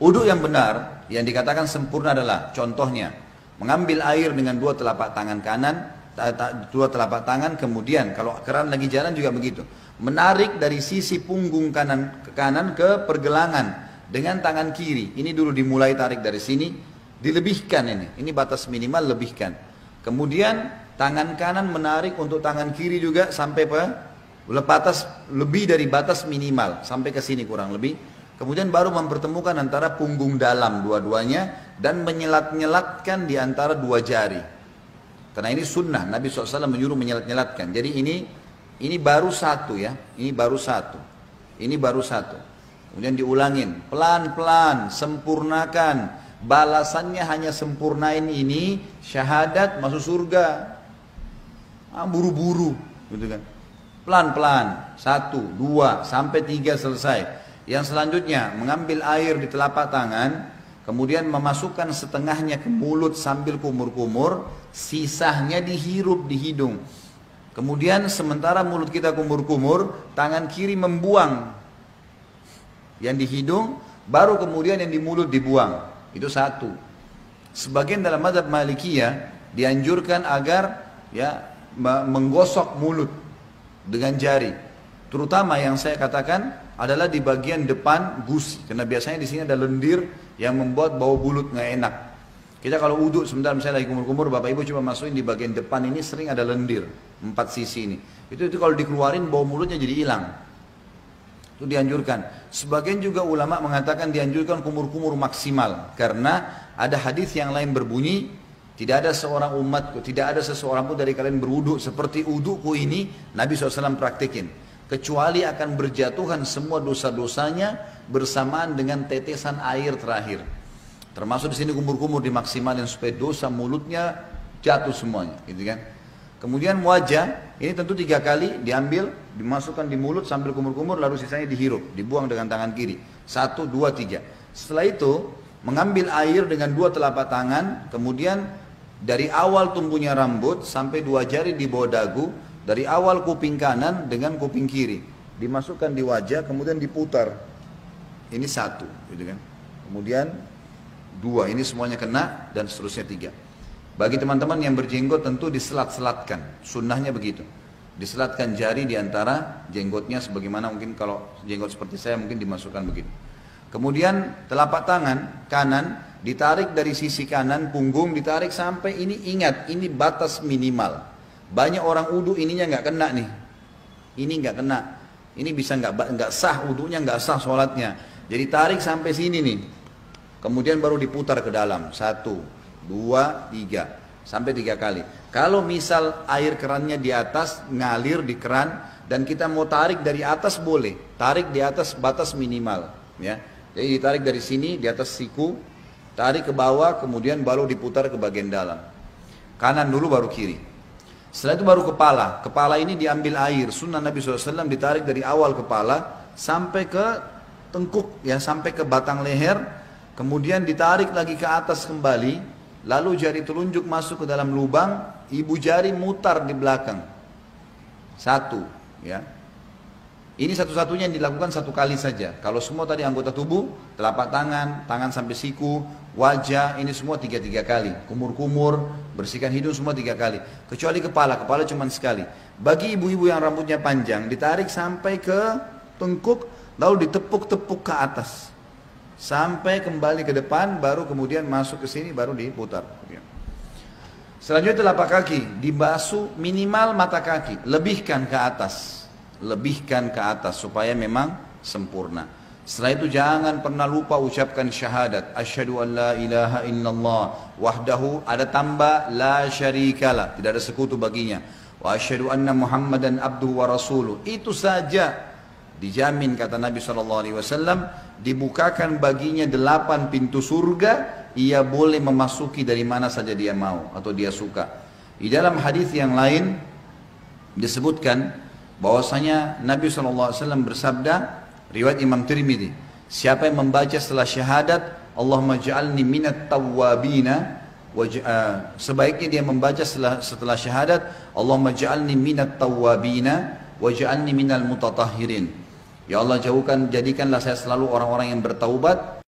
Wudu yang benar, yang dikatakan sempurna adalah contohnya mengambil air dengan dua telapak tangan kanan, dua telapak tangan, kemudian kalau keran lagi jalan juga begitu, menarik dari sisi punggung kanan ke kanan ke pergelangan dengan tangan kiri. Ini dulu dimulai tarik dari sini, dilebihkan ini batas minimal, lebihkan. Kemudian tangan kanan menarik untuk tangan kiri juga sampai batas lebih dari batas minimal, sampai ke sini kurang lebih. Kemudian baru mempertemukan antara punggung dalam dua-duanya dan menyelat-nyelatkan di antara dua jari. Karena ini sunnah, Nabi SAW menyuruh menyelat-nyelatkan. Jadi ini baru satu ya, ini baru satu. Ini baru satu. Kemudian diulangin, pelan-pelan, sempurnakan. Balasannya hanya sempurnain ini, syahadat masuk surga. Buru-buru, gitu kan. Pelan-pelan, 1, 2, sampai 3 selesai. Yang selanjutnya mengambil air di telapak tangan, kemudian memasukkan setengahnya ke mulut sambil kumur-kumur, sisanya dihirup di hidung. Kemudian sementara mulut kita kumur-kumur, tangan kiri membuang yang di hidung, baru kemudian yang di mulut dibuang. Itu satu. Sebagian dalam mazhab Malikiyah dianjurkan agar ya menggosok mulut dengan jari. Terutama yang saya katakan adalah di bagian depan gusi, karena biasanya di sini ada lendir yang membuat bau mulut nggak enak. Kita kalau uduk sebentar misalnya lagi kumur-kumur, bapak ibu coba masukin di bagian depan ini sering ada lendir 4 sisi ini. Itu kalau dikeluarin bau mulutnya jadi hilang. Itu dianjurkan. Sebagian juga ulama mengatakan dianjurkan kumur-kumur maksimal, karena ada hadis yang lain berbunyi, tidak ada seorang umatku, tidak ada seseorang pun dari kalian berwuduk seperti udukku ini, Nabi SAW praktekin, kecuali akan berjatuhan semua dosa-dosanya bersamaan dengan tetesan air terakhir. Termasuk di sini kumur-kumur dimaksimalin supaya dosa mulutnya jatuh semuanya, gitu kan. Kemudian wajah, ini tentu 3 kali diambil, dimasukkan di mulut sambil kumur-kumur, lalu sisanya dihirup, dibuang dengan tangan kiri. 1, 2, 3. Setelah itu mengambil air dengan 2 telapak tangan, kemudian dari awal tumbuhnya rambut sampai 2 jari di bawah dagu, dari awal kuping kanan dengan kuping kiri, dimasukkan di wajah, kemudian diputar. Ini 1, gitu kan. Kemudian 2, ini semuanya kena, dan seterusnya 3. Bagi teman-teman yang berjenggot tentu diselat-selatkan, sunnahnya begitu. Diselatkan jari di antara jenggotnya, sebagaimana mungkin kalau jenggot seperti saya mungkin dimasukkan begitu. Kemudian telapak tangan kanan ditarik dari sisi kanan, punggung ditarik sampai ini, ingat ini batas minimal. Banyak orang wudu ininya nggak kena nih, ini nggak kena, ini bisa nggak sah wudunya, nggak sah sholatnya. Jadi tarik sampai sini nih, kemudian baru diputar ke dalam, 1, 2, 3, sampai 3 kali. Kalau misal air kerannya di atas, ngalir di keran, dan kita mau tarik dari atas boleh, tarik di atas batas minimal, ya. Jadi ditarik dari sini, di atas siku, tarik ke bawah, kemudian baru diputar ke bagian dalam. Kanan dulu baru kiri. Setelah itu baru kepala. Kepala ini diambil air. Sunnah Nabi SAW ditarik dari awal kepala sampai ke tengkuk, ya, sampai ke batang leher. Kemudian ditarik lagi ke atas kembali. Lalu jari telunjuk masuk ke dalam lubang. Ibu jari mutar di belakang. 1, ya. Ini satu-satunya yang dilakukan 1 kali saja. Kalau semua tadi anggota tubuh, telapak tangan, tangan sampai siku, wajah, ini semua 3 kali. Kumur-kumur, bersihkan hidung semua 3 kali. Kecuali kepala cuma sekali. Bagi ibu-ibu yang rambutnya panjang, ditarik sampai ke tengkuk, lalu ditepuk-tepuk ke atas. Sampai kembali ke depan, baru kemudian masuk ke sini, baru diputar. Selanjutnya telapak kaki, dibasuh minimal mata kaki, lebihkan ke atas. Lebihkan ke atas supaya memang sempurna. Setelah itu jangan pernah lupa ucapkan syahadat, asyhadu an la ilaha illallah wahdahu, ada tambah la syarikalah, tidak ada sekutu baginya, wa asyhadu anna muhammadan abduhu wa rasuluh. Itu saja dijamin, kata Nabi SAW, dibukakan baginya 8 pintu surga, ia boleh memasuki dari mana saja dia mau atau dia suka. Di dalam hadis yang lain disebutkan bahwasanya Nabi SAW bersabda, riwayat Imam Tirmidzi, siapa yang membaca setelah syahadat Allahumma ja'alni minat tawwabina, sebaiknya dia membaca setelah syahadat Allahumma ja'alni minat tawwabina waj'alni minal mutatahhirin. Ya Allah, jadikanlah saya selalu orang-orang yang bertaubat,